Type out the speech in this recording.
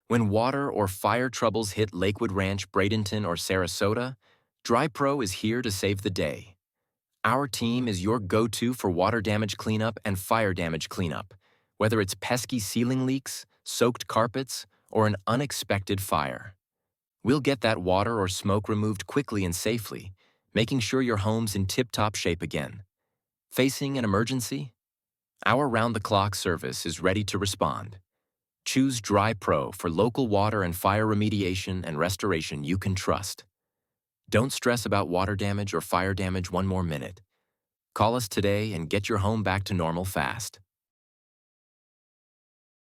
When water or fire troubles hit Lakewood Ranch, Bradenton, or Sarasota, DryPro is here to save the day. Our team is your go-to for water damage cleanup and fire damage cleanup, whether it's pesky ceiling leaks, soaked carpets, or an unexpected fire. We'll get that water or smoke removed quickly and safely, making sure your home's in tip-top shape again. Facing an emergency? Our round-the-clock service is ready to respond. Choose DryPro for local water and fire remediation and restoration you can trust. Don't stress about water damage or fire damage one more minute. Call us today and get your home back to normal fast.